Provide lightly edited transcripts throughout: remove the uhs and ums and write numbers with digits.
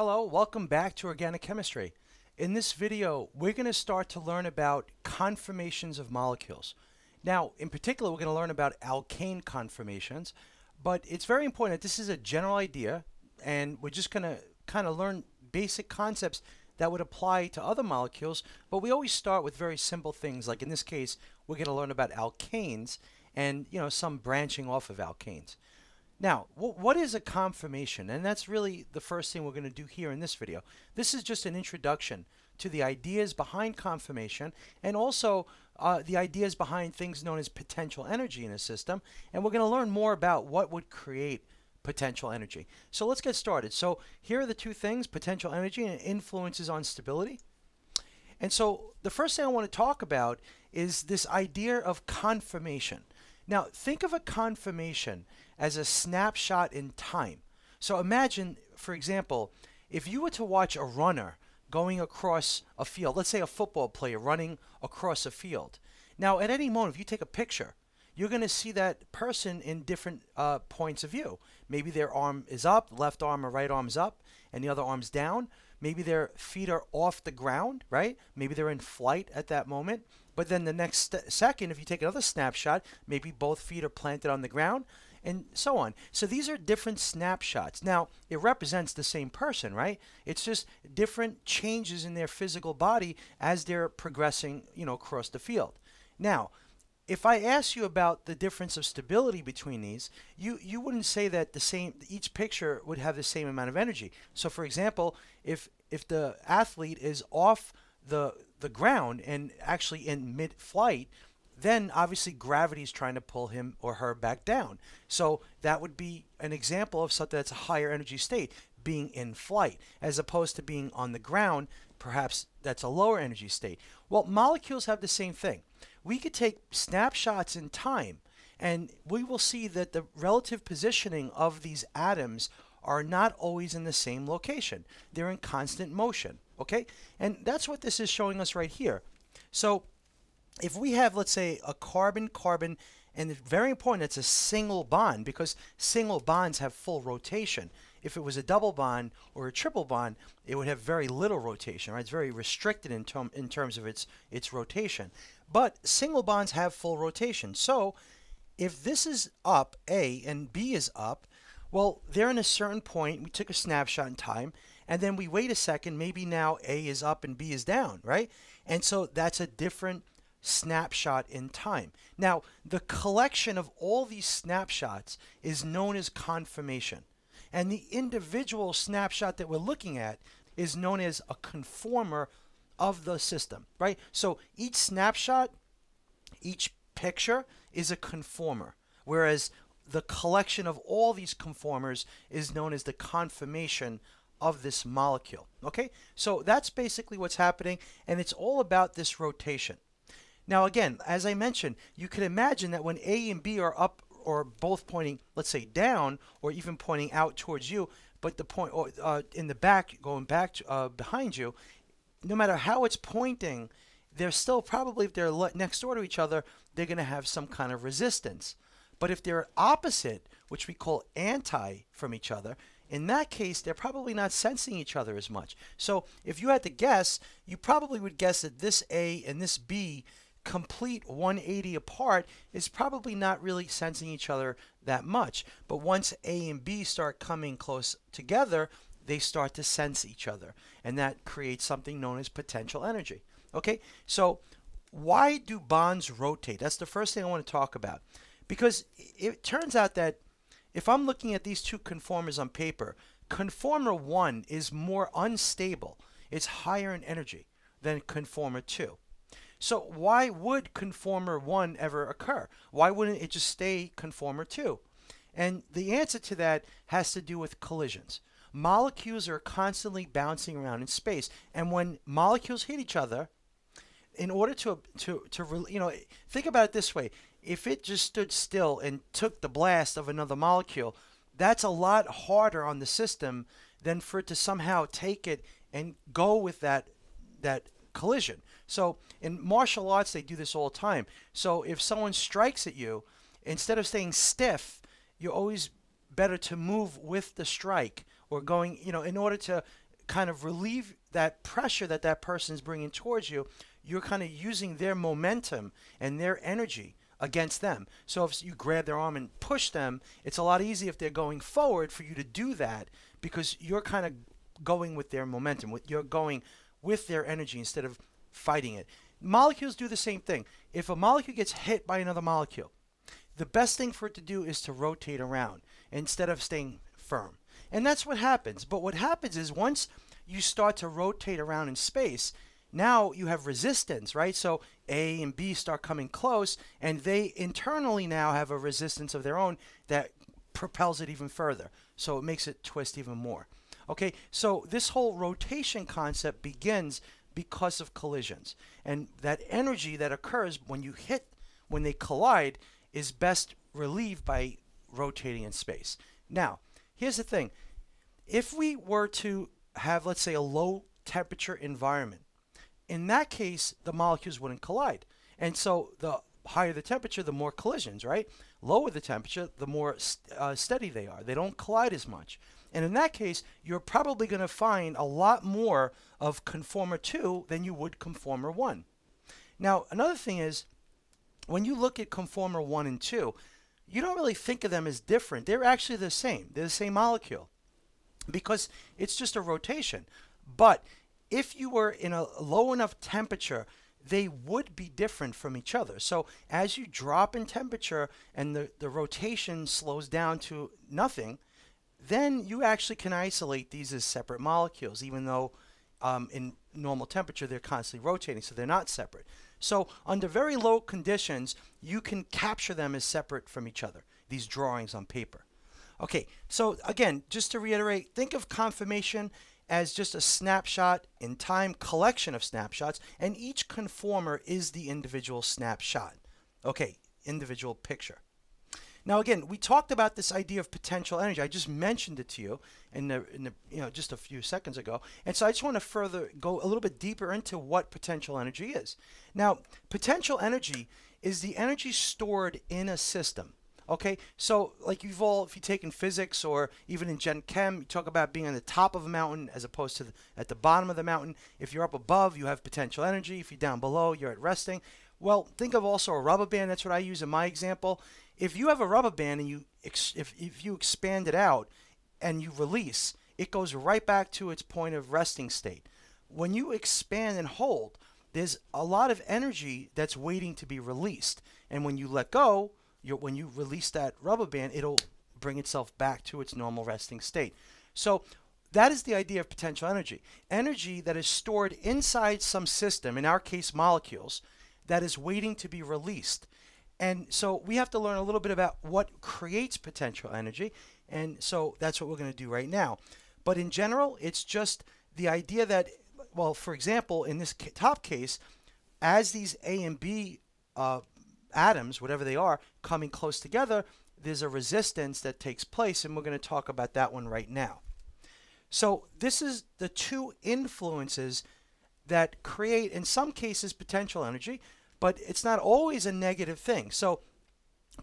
Hello, welcome back to Organic Chemistry. In this video, we're going to start to learn about conformations of molecules. Now, in particular, we're going to learn about alkane conformations, but it's very important that this is a general idea, and we're just going to kind of learn basic concepts that would apply to other molecules, but we always start with very simple things, like in this case, we're going to learn about alkanes and, some branching off of alkanes. Now, what is a conformation? And that's really the first thing we're going to do here in this video. This is just an introduction to the ideas behind conformation and also the ideas behind things known as potential energy in a system. And we're going to learn more about what would create potential energy. So let's get started. So here are the two things, potential energy and influences on stability. And so the first thing I want to talk about is this idea of conformation. Now, think of a conformation as a snapshot in time. So imagine, for example, if you were to watch a runner going across a field, let's say a football player running across a field. Now, at any moment, if you take a picture, you're going to see that person in different points of view. Maybe their arm is up, left arm or right arm is up, and the other arm's down. Maybe their feet are off the ground, right? Maybe they're in flight at that moment. But then the next second, if you take another snapshot, maybe both feet are planted on the ground, and so on. So these are different snapshots. Now, it represents the same person, right? It's just different changes in their physical body as they're progressing, across the field. Now, if I ask you about the difference of stability between these, you wouldn't say that each picture would have the same amount of energy. So for example, if the athlete is off the ground and actually in mid-flight, then obviously gravity is trying to pull him or her back down. So that would be an example of something that's a higher energy state, being in flight, as opposed to being on the ground, perhaps that's a lower energy state. Well, molecules have the same thing. We could take snapshots in time, and we will see that the relative positioning of these atoms are not always in the same location. They're in constant motion, okay? And that's what this is showing us right here. So if we have, let's say, a carbon-carbon, and it's very important it's a single bond because single bonds have full rotation. If it was a double bond or a triple bond, it would have very little rotation, right? It's very restricted in terms of its rotation. But single bonds have full rotation. So if this is up, A, and B is up, well, they're in a certain point. We took a snapshot in time, and then we wait a second. Maybe now A is up and B is down, right? And so that's a different snapshot in time. Now, the collection of all these snapshots is known as conformation. And the individual snapshot that we're looking at is known as a conformer of the system, right? So each snapshot, each picture is a conformer, whereas the collection of all these conformers is known as the conformation of this molecule, okay? So that's basically what's happening, and it's all about this rotation. Now again, as I mentioned, you can imagine that when A and B are up or both pointing, let's say down, or even pointing out towards you, but the point in the back, going back to, behind you, no matter how it's pointing, they're still probably, if they're next door to each other, they're going to have some kind of resistance. But if they're opposite, which we call anti from each other, in that case, they're probably not sensing each other as much. So if you had to guess, you probably would guess that this A and this B complete 180 apart is probably not really sensing each other that much. But once A and B start coming close together, they start to sense each other. And that creates something known as potential energy. Okay, so why do bonds rotate? That's the first thing I want to talk about. Because it turns out that if I'm looking at these two conformers on paper, conformer 1 is more unstable. It's higher in energy than conformer 2. So why would conformer 1 ever occur? Why wouldn't it just stay conformer 2? And the answer to that has to do with collisions. Molecules are constantly bouncing around in space, and when molecules hit each other, in order to think about it this way: if it just stood still and took the blast of another molecule, that's a lot harder on the system than for it to somehow take it and go with that collision. So in martial arts, they do this all the time. So if someone strikes at you, instead of staying stiff, you're always better to move with the strike or going, in order to kind of relieve that pressure that that person is bringing towards you, you're kind of using their momentum and their energy against them. So if you grab their arm and push them, it's a lot easier if they're going forward for you to do that, because you're kind of going with their momentum. You're going with their energy instead of fighting it. Molecules do the same thing. If a molecule gets hit by another molecule, the best thing for it to do is to rotate around instead of staying firm. And that's what happens. But what happens is once you start to rotate around in space, now you have resistance, right? So A and B start coming close, and they internally now have a resistance of their own that propels it even further. So it makes it twist even more. Okay, so this whole rotation concept begins because of collisions. And that energy that occurs when you hit, when they collide, is best relieved by rotating in space. Now, here's the thing. If we were to have, let's say, a low temperature environment, in that case, the molecules wouldn't collide. And so the higher the temperature, the more collisions, right? Lower the temperature, the more steady they are. They don't collide as much. And in that case, you're probably going to find a lot more of conformer 2 than you would conformer 1. Now, another thing is, when you look at conformer 1 and 2, you don't really think of them as different. They're actually the same. They're the same molecule because it's just a rotation. But if you were in a low enough temperature, they would be different from each other. So as you drop in temperature and the rotation slows down to nothing, then you actually can isolate these as separate molecules, even though in normal temperature they're constantly rotating, so they're not separate. So under very low conditions, you can capture them as separate from each other, these drawings on paper. Okay, so again, just to reiterate, think of conformation as just a snapshot in time, collection of snapshots, and each conformer is the individual snapshot. Okay, individual picture. Now again, we talked about this idea of potential energy. I just mentioned it to you just a few seconds ago. And so I just want to further go a little bit deeper into what potential energy is. Now, potential energy is the energy stored in a system. Okay, so like if you've taken physics or even in Gen Chem, you talk about being on the top of a mountain as opposed to at the bottom of the mountain. If you're up above, you have potential energy. If you're down below, you're at resting. Well, think of also a rubber band. That's what I use in my example. If you have a rubber band and if you expand it out and you release, it goes right back to its point of resting state. When you expand and hold, there's a lot of energy that's waiting to be released. And when you let go, when you release that rubber band, it'll bring itself back to its normal resting state. So that is the idea of potential energy. Energy that is stored inside some system, in our case molecules, that is waiting to be released. And so we have to learn a little bit about what creates potential energy. And so that's what we're going to do right now. But in general, it's just the idea that, well, for example, in this top case, as these A and B atoms, whatever they are, coming close together, there's a resistance that takes place, and we're going to talk about that one right now. So this is the two influences that create, in some cases, potential energy, but it's not always a negative thing. So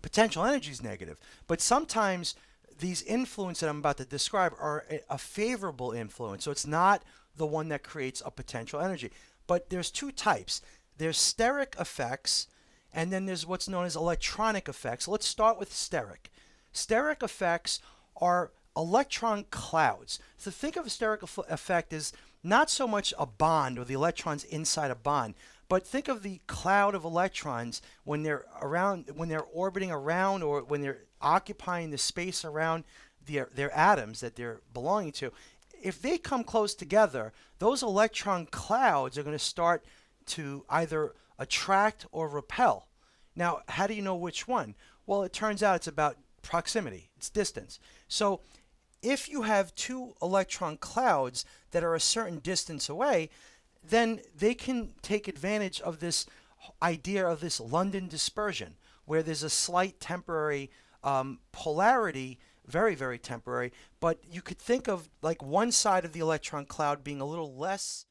potential energy is negative, but sometimes these influences that I'm about to describe are a favorable influence. So it's not the one that creates a potential energy. But there's two types. There's steric effects, and then there's what's known as electronic effects. Let's start with steric. Steric effects are electron clouds. So think of a steric effect as not so much a bond or the electrons inside a bond, but think of the cloud of electrons when they're orbiting around, or when they're occupying the space around their atoms that they're belonging to. If they come close together, those electron clouds are going to start to either attract or repel. Now, how do you know which one? Well, it turns out it's about proximity, it's distance. So if you have two electron clouds that are a certain distance away, then they can take advantage of this idea of this London dispersion, where there's a slight temporary polarity, very, very temporary, but you could think of like one side of the electron cloud being a little less